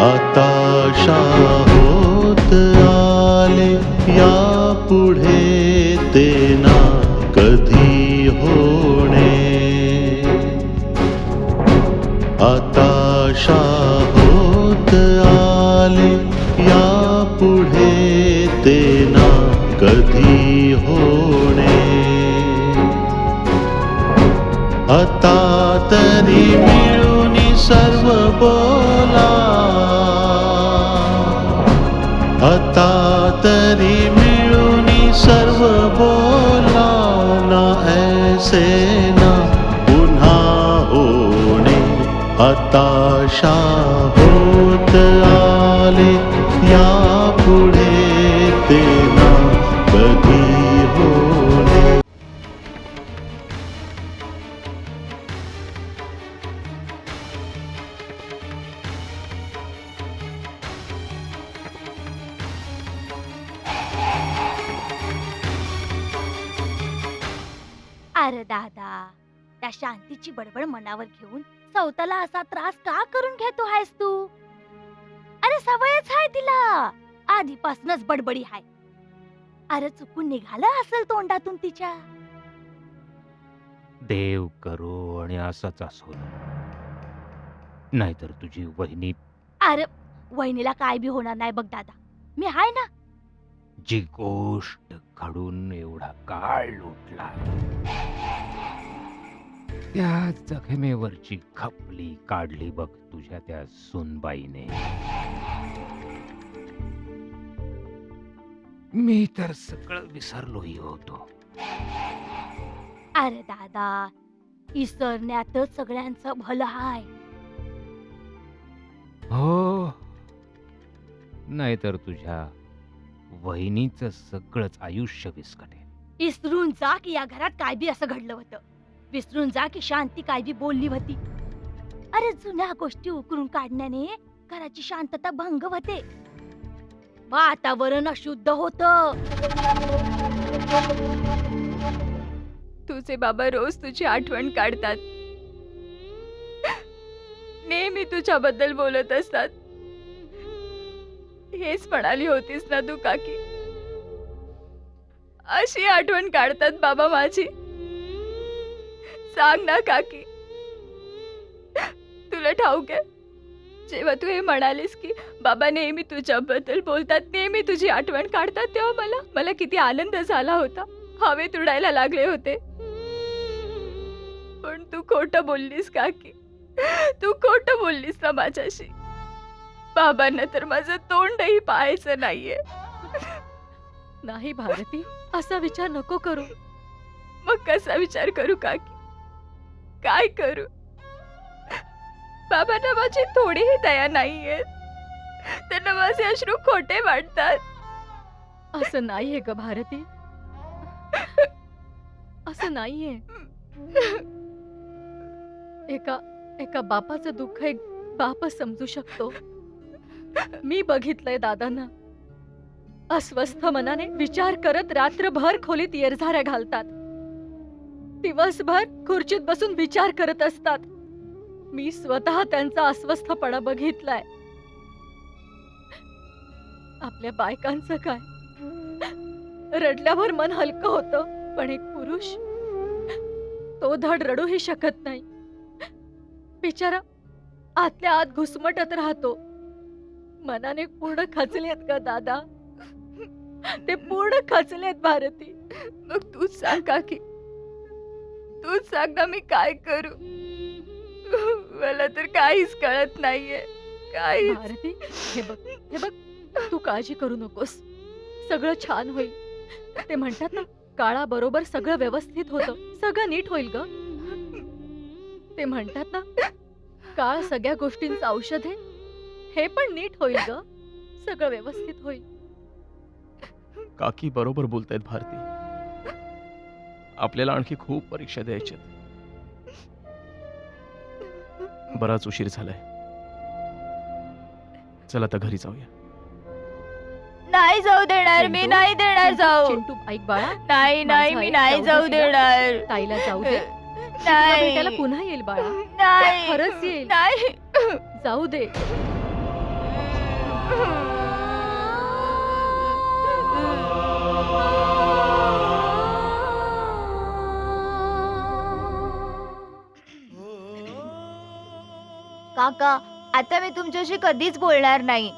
आता आशा होत आले यापुढे ते ना कधी होणे. आता आशा होत आले यापुढे ते ना कधी होणे. आता तरी मिळून सर्व बोला, आता तरी मिळून सर्व बोला, ना ऐसे ना पुन्हा होणे. आता आशा होत आले यापुढे ते ना कधी होणे. अरे दादा, त्या शांतीची बडबड मनावर घेऊन सौताला असा त्रास का करून घेतो आहेस तू? अरे सवयच आहे तिला, आधीपासूनच बडबडी आहे. अरे चुकून निघालं असेल तोंडातून तिच्या. देव करो आणि असंच असो, नाहीतर तुझी वहिनी. अरे वहिनीला काय बी होणार नाही बघ दादा, मी हाय ना. जी गोष्ट घडून एवढा काळ लोटला, त्या जखमेवरची खपली काढली बघ तुझ्या त्या सुनबाईने. मी तर सगळं विसरलोही होतो. अरे दादा, इसरण्यातच सगळ्यांचं भलं हाय. हो, नाहीतर तुझ्या वहिनीचं सगळंच आयुष्य विस्कटेल. इसरून जा की या घरात काय बी असं घडलं होतं. विसरून जा की शांती काय बी बोलली होती. अरे जुन्या गोष्टी उकरून काढण्याने घराची शांतता भंग होते, वातावरण अशुद्ध होत. तुझे बाबा रोज तुझी आठवण काढतात, नेहमी तुझ्याबद्दल बोलत असतात. हेच म्हणाली होतीस ना तू काकी, अशी आठवण काढतात बाबा माझी. सांग ना काकी, तुला ठाऊक आहे, जेव्हा तू हे म्हणालीस की बाबा नेहमी तुझ्याबद्दल बोलतात, नेहमी तुझी आठवण काढतात, तेव्हा मला किती आनंद झाला होता. हवेत उडायला लागले होते. पण तू खोटं बोललीस काकी, तू खोटं बोललीस ना माझ्याशी. बाबांना तर माझं तोंडही पाहायचं नाहीये. नाही भारती, असा विचार नको करू. मग कसा विचार करू काकी, काय करू? बाबांना माझी थोडीही दया नाहीये. त्यांना माझे अश्रू खोटे वाटतात. असं नाहीये ग भारती, असं नाहीये. एका बापाचं दुःख एक बापच समजू शकतो. मी बघितलंय दादांना, अस्वस्थ मनाने विचार करत रात्रभर खोलीत येरझाऱ्या घालतात, दिवसभर खुर्चीत बसून विचार करत असतात. मी स्वतः त्यांचा अस्वस्थपणा बघितलाय. आपल्या बायकांचं काय, रडल्यावर मन हलकं होतं, पण एक पुरुष तो धड रडूही शकत नाही. बिचारा आतल्या आत घुसमटत राहतो. मनाने पूर्ण खचलेत ग दादा, ते पूर्ण खचलेत भारती. मग तूच सांग काकी, तूच सांग ना, मी काय करू? मला तर काहीच कळत नाहीये. काय भारती, हे बघ, तू काळजी करू नकोस, सगळं छान होईल. ते म्हणतात ना, काळाबरोबर सगळं व्यवस्थित होतं, सगळं नीट होईल ग. ते म्हणतात ना, काळ सगळ्या गोष्टींचं औषध आहे. हे पण नीट होईल ग, सगळं व्यवस्थित होईल. काकी बरोबर बोलतायत भारती. आपल्याला आणखी खूप परीक्षा द्यायच्या. बराच उशीर झालाय. चल आता घरी जाऊया. नाही जाऊ देणार मी, नाही देणार जाऊ. चिंटू ऐक बाळा, नाही नाही माझं मी ऐक, नाही जाऊ जाऊ दे तिला. देणार. ताईला जाऊ दे. तुला नाही भेटायला पुन्हा येईल बाळा, नाही खरंच येईल. नाही. जाऊ दे. काका, आता मी तुमच्याशी कधीच बोलणार नाही.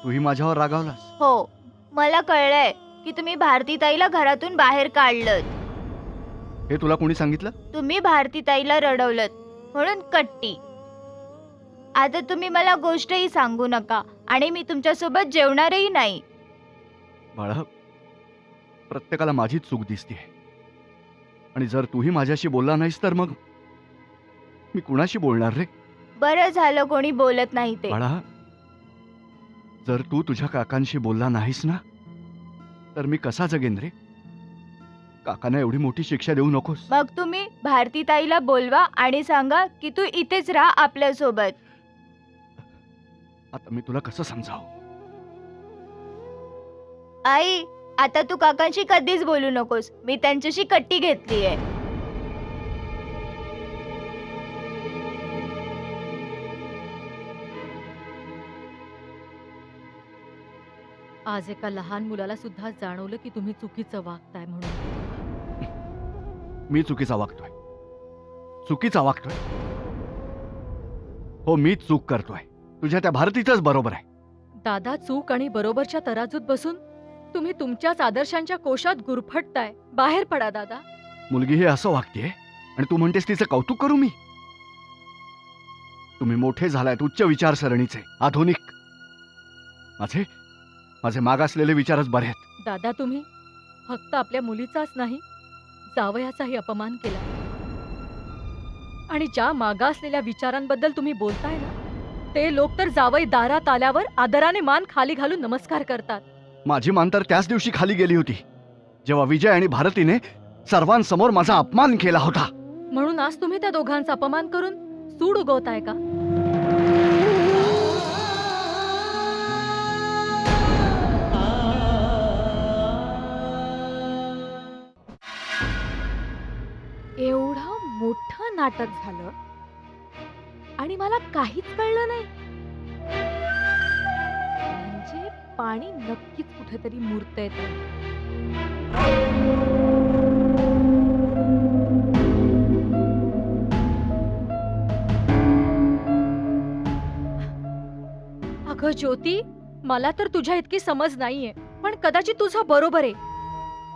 तूही माझ्यावर रागावलास. हो, मला कळलंय की तुम्ही भारतीताईला घरातून बाहेर काढलं. हे तुला कोणी सांगितलं? तुम्ही भारतीताईला रडवलं म्हणून कट्टी. आता तुम्ही मला गोष्टही सांगू नका आणि मी तुमच्यासोबत जेवणारही नाही. बाळा, प्रत्येकाला माझीच चूक दिसते. आणि जर तूही माझ्याशी बोलला नाहीस तर मग मी कुणाशी बोलणार रे? बरं झालं कोणी बोलत नाही ते. बाळा, जर तू तुझ्या काकांशी बोलला नाहीस ना तर मी कसा जगेन रे? काकांना एवढी मोठी शिक्षा देऊ नकोस. मग तुम्ही भारतीताईला बोलवा आणि सांगा की तू इथेच राहा आपल्या सोबत. आता मी तुला कसं समजावं? आई, आता तू काकांशी कधीच बोलू नकोस. मी त्यांच्याशी कट्टी घेतलीये. आज एका लहान मुलाला सुद्धा जाणवलं की तुम्ही चुकीचं वागताय म्हणून. मी चुकीचा वागतोय. चुकीचा वागतोय. हो, मी चूक करतोय. तुझ्या त्या भारतीतच बरोबर आहे. दादा, चूक आणि बरोबरच्या तराजूत बसून तुम्ही तुमच्याच आदर्शांच्या कोशात गुरफटताय. बाहेर पडा दादा. मुलगी हे असं वागतेय आणि तू म्हणतेस तिचं कौतुक करू मी? तुम्ही मोठे झालायत, उच्च विचारसरणीचे, आधुनिक. माझे माझे मागासलेले विचारच बरे आहेत. दादा, तुम्ही फक्त आपल्या मुलीचाच नाही, जावयाचाही अपमान केला. आणि ज्या मागासलेल्या विचारांबद्दल तुम्ही बोलताय ना, ते लोक तर जावई दारात आल्यावर आदराने मान खाली घालून नमस्कार करतात. माझी मान तर त्याच दिवशी खाली गेली होती जेव्हा विजय आणि भारतीने सर्वांसमोर माझा अपमान केला होता. म्हणून आज तुम्ही त्या दोघांचा अपमान करून सूड उगवताय का? एवढं मोठं नाटक झालं आणि मला काहीच कळलं नाही. म्हणजे पाणी नक्कीच कुठेतरी मुरतंय ते. अगं ज्योती, मला तर तुझ्या इतकी समज नाहीये, पण कदाचित तुझं बरोबर आहे.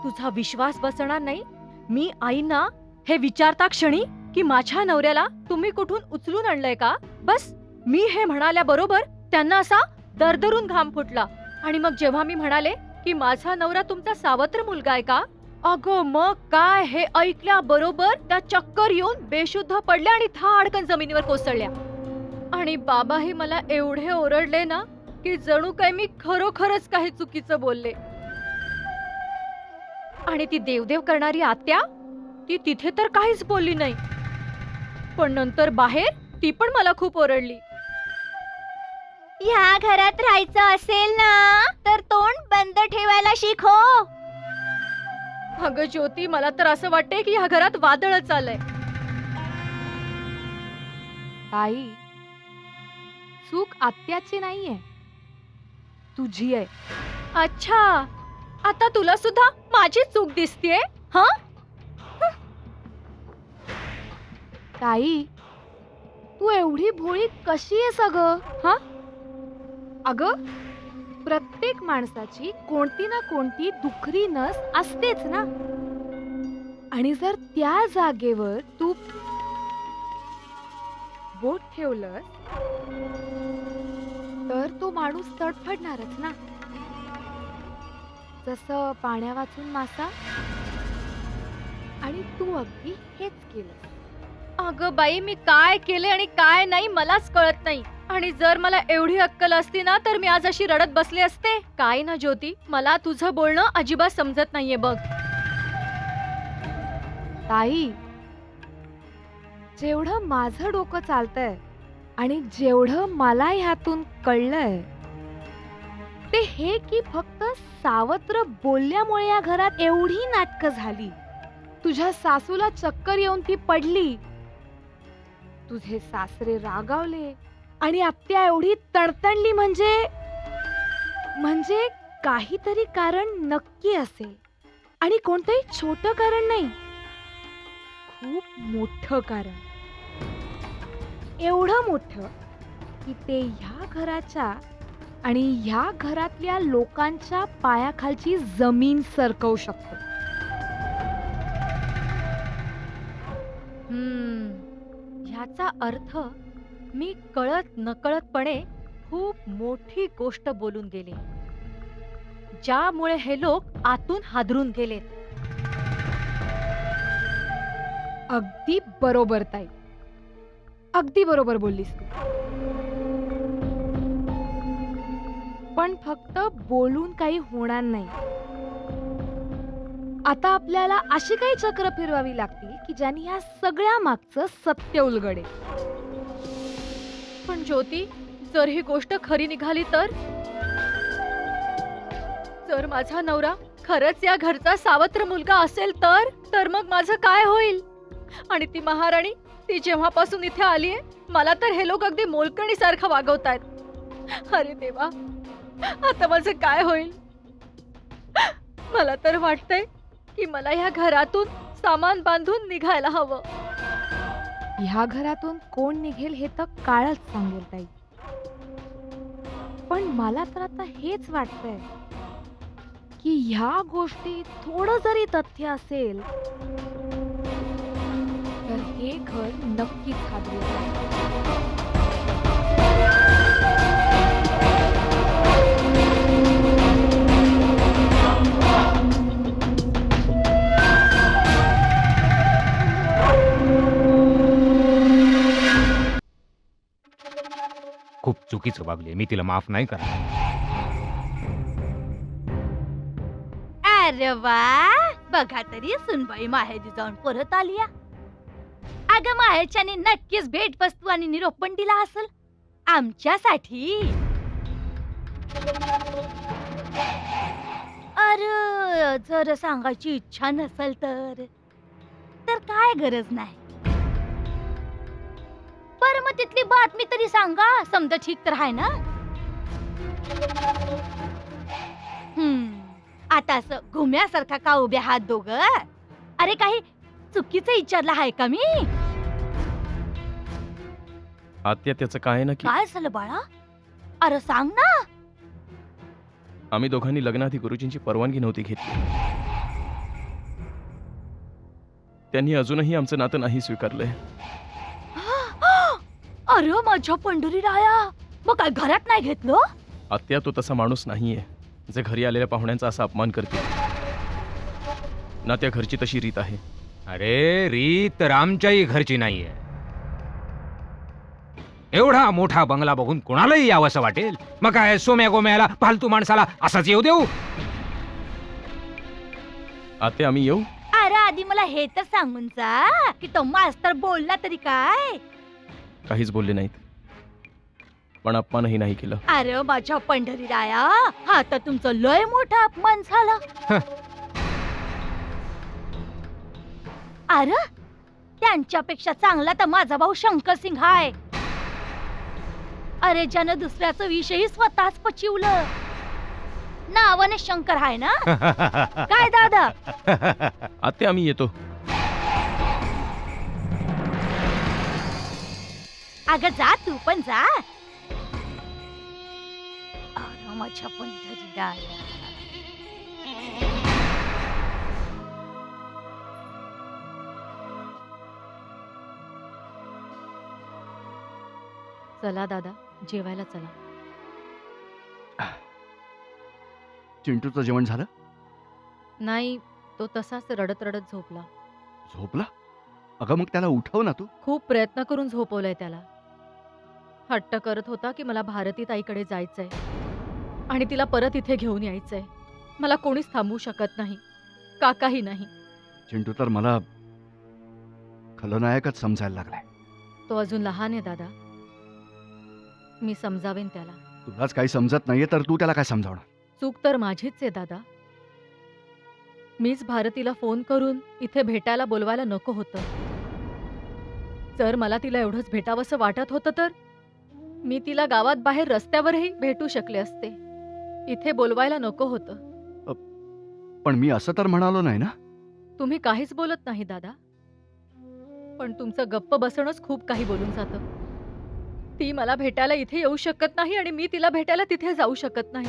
तुझा विश्वास बसणार नाही मी आईना हे विचारता क्षणी की माझ्या नवऱ्याला तुम्ही कुठून उचलून आणलंय का, बस मी हे म्हणाल्याबरोबर त्यांना असा दरदरून घाम फुटला. आणि मग जेव्हा मी म्हणाले की माझा नवरा तुमचा सावत्र मुलगा आहे का, अगं मग काय, हे ऐकल्याबरोबर त्या चक्कर येऊन बेशुद्ध पडल्या आणि थाडकन जमिनीवर कोसळल्या. आणि बाबाही मला एवढे ओरडले ना की जणू काय मी खरोखरच काही चुकीचं बोलले. आणि ती देवदेव करणारी आत्या, ती तिथे तर काहीच बोलली नाही, पण नंतर बाहेर ती पण मला खूप ओरडली. ह्या घरात राहायचं असेल ना तर तोंड बंद ठेवायला शिको. अगं ज्योती, मला तर असं वाटतंय की ह्या घरात वादळच आलंय. आई, चूक आत्याची नाहीये, तुझी आहे. अच्छा, आता तुला सुद्धा माझी चूक दिसतेय? हा, ताई, तू एवढी भोळी कशी आहेस अगं? हा, अगं प्रत्येक माणसाची कोणती ना कोणती दुखरी नस असतेच ना. आणि जर त्या जागेवर तू बोट ठेवलं तर तो माणूस तडफडणारच ना. जसं पाण्या वाचून मासा. आणि तू अगदी हेच केलं. अगं बाई, मी काय केले आणि काय नाही मलाच कळत नाही. आणि जर मला एवढी अक्कल असती ना तर मी आज अशी रडत बसले असते. काय ना ज्योती, मला तुझं बोलणं अजिबात समजत नाहीये बघ. ताई, जेवढं माझं डोकं चालतंय आणि जेवढं मला ह्यातून कळलंय ते हे की फक्त सावत्र बोलल्यामुळे या घरात एवढी नाटकं झाली. तुझ्या सासूला चक्कर येऊन ती पडली, तुझे सासरे रागावले आणि आत्या एवढी तणतणली म्हणजे काहीतरी कारण नक्की असेल. आणि कोणतंही छोटं कारण नाही, खूप मोठं कारण. एवढं मोठं की ते ह्या घराच्या आणि ह्या घरातल्या लोकांच्या पायाखालची जमीन सरकवू शकतं. ह्याचा अर्थ मी कळत नकळतपणे खूप मोठी गोष्ट बोलून गेले, ज्यामुळे हे लोक आतून हादरून गेलेत. अगदी बरोबर ताई, अगदी बरोबर बोललीस तू. पण फक्त बोलून काही होणार नाही. आता आपल्याला अशी काही चक्र फिरवावी लागतील की ज्यांनी या सगळ्या मागचं सत्य उलगडेल. पण ज्योती, जर ही गोष्ट खरी निघाली तर? जर माझा नवरा खरंच या घरचा सावत्र मुलगा असेल तर मग माझं काय होईल? आणि ती महाराणी, ती जेव्हापासून इथे आलीये, मला तर हे लोक अगदी मोलकणीसारखं वागवतायत. अरे देवा, आता माझं काय होईल? मला तर वाटतंय की मला ह्या घरातून सामान बांधून निघायला हवं. ह्या घरातून कोण निघेल हे तर काळच सांगेल ताई. पण मला तर आता हेच वाटतंय की ह्या गोष्टी थोडं जरी तथ्य असेल तर हे घर नक्कीच हादरेल. खूप चुकीचं वागले, मी तिला माफ नाही करणार. अरे वा, बघा तरी सुनबाई माहेरी जाऊन परत आली. अगं, माहेरच्याने नक्कीच भेटवस्तू आणि निरोप पण दिला असेल आमच्यासाठी. अरे, जर सांगायची इच्छा नसेल तर काय गरज नाही. बरं, मग तिथली बातमी तरी सांगा, समजा ठीक तर आहे ना? आता असं घुम्यासारखा का उभे आहात दोघं? अरे, काही चुकीचं विचारलं आहे का मी? आत्या, त्याचं काय ना की काय झालं बाळा? अरे सांग ना. आम्ही दोघांनी लग्नाआधी गुरुजींची परवानगी नव्हती घेतली. त्यांनी अजूनही आमचं नातं नाही स्वीकारलंय. अरे माझ्या पंढरीराया, मग काय घरात नाही घेतलं? आत्या, तो तसा माणूस नाहीये जे घरी आलेल्या पाहुण्यांचा असा अपमान करते. ना त्या घरची तशी रीत आहे. अरे, रीत तर आमच्याही घरची नाहीये. एवढा मोठा बंगला बघून कोणालाही यावंसं वाटेल. मग काय सोम्या गोम्याला, फालतू माणसाला असाच येऊ देऊ? आत्या, आम्ही येऊ? अरे आधी मला हे तर सांगून जा की तो मास्तर बोलला तरी काय? काहीच बोलले नाहीत, पण अपमानही नाही केलं. अरे माझ्या पंढरीराया, हा तर तुमचं लय मोठा अपमान झाला. अरे, त्यांच्यापेक्षा चांगला तर माझा भाऊ शंकर सिंग हाय. अरे, ज्यानं दुसऱ्याचं विषयी स्वतःच पचिवलं. नावाने शंकर हाय ना? काय दादा? आत्या, आम्ही येतो. अगं जा, तू पण जा. अरे माझ्या पंढरीराया. चला दादा, जेवायला चला. चिंटूचं जेवण झालं? नाही, तो तसाच रडत रडत झोपला. झोपला? अगं, मग त्याला उठव ना तू. खूप प्रयत्न करून झोपवलंय त्याला. हट्ट करत होता की मला भारती ताईकडे जायचंय आणि तिला परत इथे घेऊन यायचंय. मला कोणीच थांबवू शकत नाही, काकाही नाही. चिंटू, तर मला खलनायकच समजायला लागलाय. तो अजून लहान आहे दादा. मी समजावेन त्याला. तुलाच काही समजत नाहीये तर तू त्याला काय समजावणार? चूक तर माझीच आहे दादा. मीच भारतीला फोन करून इथे भेटायला बोलवायला नको होतं. जर मला तिला एवढंच भेटावंसं वाटत होतं तर मी तिला गावात बाहेर रस्त्यावरही भेटू शकले असते. इथे बोलवायला नको होतं. पण मी असं तर म्हणालो नाही ना. तुम्ही काहीच बोलत नाही दादा. पण तुमचं गप्प बसणंच खूप काही बोलून जातं. ती मला भेटायला इथे येऊ शकत नाही आणि मी तिला भेटायला तिथे जाऊ शकत नाही.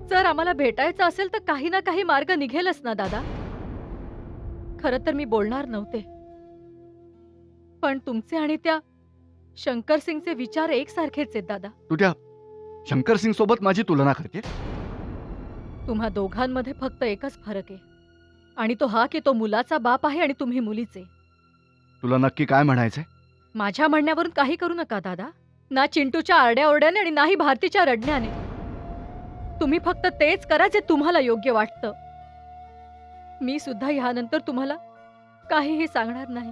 जर आम्हाला भेटायचं असेल तर काही ना काही मार्ग निघेलच ना दादा. खरं तर मी बोलणार नव्हते, पण तुमचे आणि त्या शंकर सिंगचे विचार एकसारखेच आहेत दादा. तू त्या शंकर सिंग सोबत माझी तुलना करते. तुम्हा दोघांमध्ये फक्त एकच फरक आहे, आणि तो हा की तो मुलाचा बाप आहे आणि तुम्ही मुलीचे. तुला नक्की काय म्हणायचंय? माझ्या म्हणण्यावरून काही करू नका दादा. ना चिंटूच्या आरड्याओरड्याने आणि नाही भारतीच्या रडण्याने. तुम्ही फक्त तेच करा जे तुम्हाला योग्य वाटतं. मी सुद्धा ह्यानंतर तुम्हाला काहीही सांगणार नाही.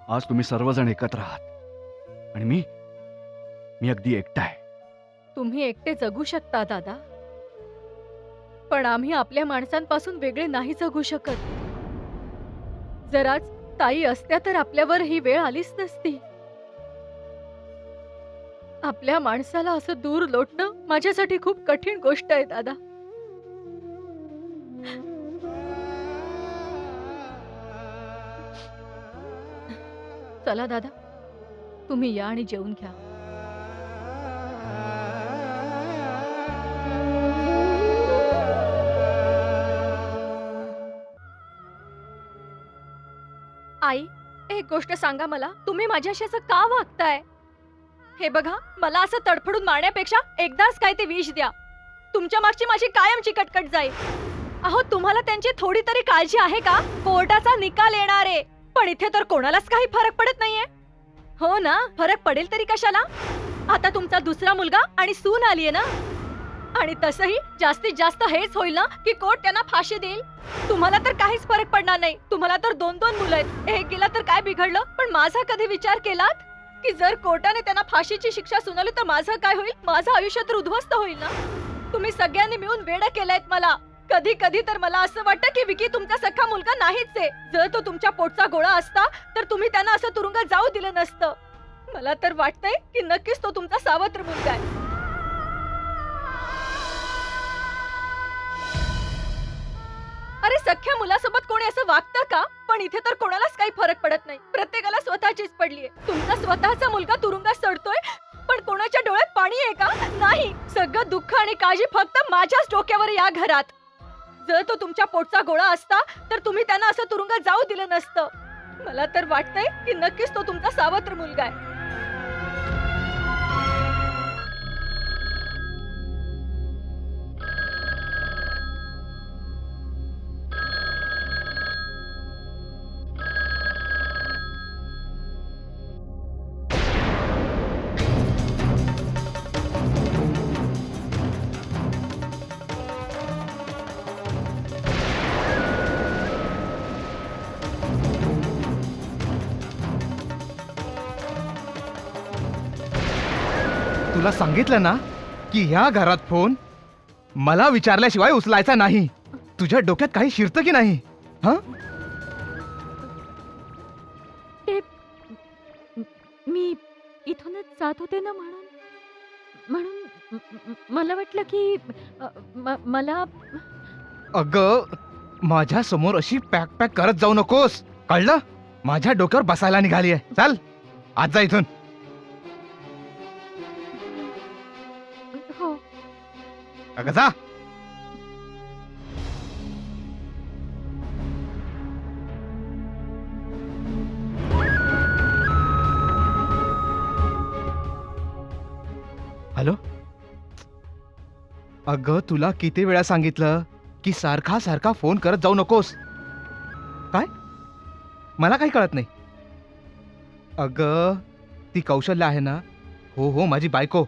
आज तुम्ही सर्वजण एकत्र आहात आणि मी अगदी एकटा आहे. तुम्ही एकटे जगू शकता दादा, पण आम्ही आपल्या माणसांपासून वेगळे नाही जगू शकत. जर आज ताई असत्या तर आपल्यावर ही वेळ आलीच नसती. आपल्या माणसाला असं दूर लोटणं माझ्यासाठी खूप कठीण गोष्ट आहे दादा. चला दादा, तुम्ही या आणि जेवून घ्या. आई, एक गोष्ट सांगा मला, तुम्ही माझ्याशी असं का वागताय? हे बघा, मला असं तडफडून मारण्यापेक्षा एकदाच काय ते विष द्या. तुमच्या मागची माझी कायमची कटकट जाईल. अहो, तुम्हाला त्यांची थोडी तरी काळजी आहे का? कोर्टाचा निकाल येणार आहे, पण इथे तर कोणालाच काही फरक पडत नाहीये. हो ना, फरक पडेल तरी कशाला? आता तुमचा दुसरा मुलगा आणि सून आलीये ना, आणि तसंही जास्तीत जास्त हेच होईल ना की कोर्ट त्यांना फाशी देईल. तुम्हाला तर काहीच फरक पडणार नाही. तुम्हाला तर 2-2 मुलं आहेत. एक गेला तर काय बिघडलं? पण माझा कधी विचार केलात की जर कोर्टाने त्यांना फाशीची शिक्षा सुनावली तर माझं काय होईल? माझं आयुष्य तर उद्ध्वस्त होईल ना. तुम्ही सगळ्यांनी मिळून वेडं केलंयत मला. कधी कधी तर मला असं वाटतं की विकी तुमचा सख्खा मुलगा नाहीच आहे. जर तो तुमच्या पोटचा गोळा असता तर तुम्ही त्यांना असं तुरुंगात जाऊ दिलं नसतं. मला तर वाटतंय की नक्कीच तो तुमचा सावत्र मुलगा आहे. अरे, सख्या मुलासोबत कोणी असं वागतं का? पण इथे तर कोणालाच काही फरक पडत नाही. प्रत्येकाला स्वतःचीच पडलीये. तुमचा स्वतःचा मुलगा तुरुंगात सडतोय, पण कोणाच्या डोळ्यात पाणी आहे का? नाही. सगळं दुःख आणि काळजी फक्त माझ्याच डोक्यावर या घरात. जर तो तुमच्या पोटचा गोळा असता तर तुम्ही त्यांना असं तुरुंगात जाऊ दिलं नसतं. मला तर वाटतंय की नक्कीच तो तुमचा सावत्र मुलगा आहे. तुला सांगितलं ना की ह्या घरात फोन मला विचारल्याशिवाय उचलायचा नाही. तुझ्या डोक्यात काही शिरतं की नाही? मी इथूनच जात होते ना, म्हणून मला वाटलं की मला. अगं, माझ्या समोर अशी पॅक पॅक करत जाऊ नकोस, कळलं? माझ्या डोक्यावर बसायला निघाली आहे. चल, आज जा इथून. हो. अगं जा. हॅलो. अगं, तुला किती वेळा सांगितलं की सारखा सारखा फोन करत जाऊ नकोस. काय? मला काही कळत नाही. अगं, ती कौशल्य आहे ना, हो हो, माझी बायको.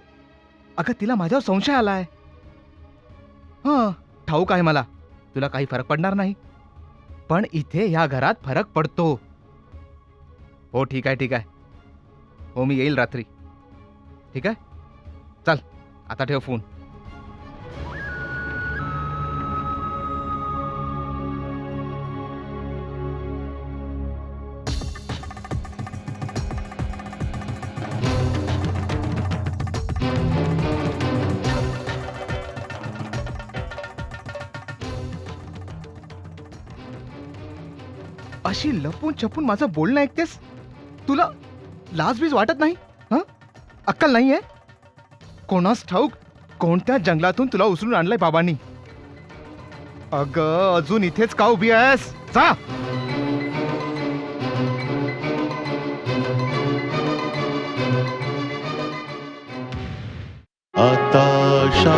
अगं, तिला माझ्यावर संशय आलाय. हां, ठाऊक आहे मला, तुला काही फरक पडणार नाही, पण इथे ह्या घरात फरक पडतो. हो ठीक आहे ठीक आहे. हो मी येईल रात्री. ठीक आहे चल आता ठेव फोन. अशी लपून छपून माझं बोलणं ऐकतेस? तुला लाजबीज वाटत नाही? हं? अक्कल नाहीये? कोणास ठाऊक कोणत्या जंगलातून तुला उचलून आणलंय बाबांनी. अगं अजून इथेच का उभी आहेस? जा. आताशा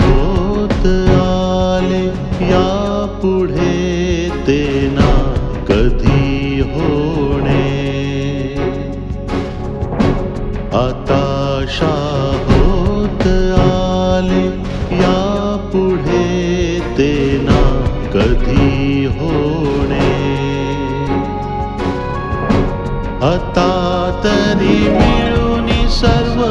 होत आले या पुढे ते ना कधी होणे. आताशा होत आले या पुढे ते ना कधी होणे. आता तरी मिळून सर्व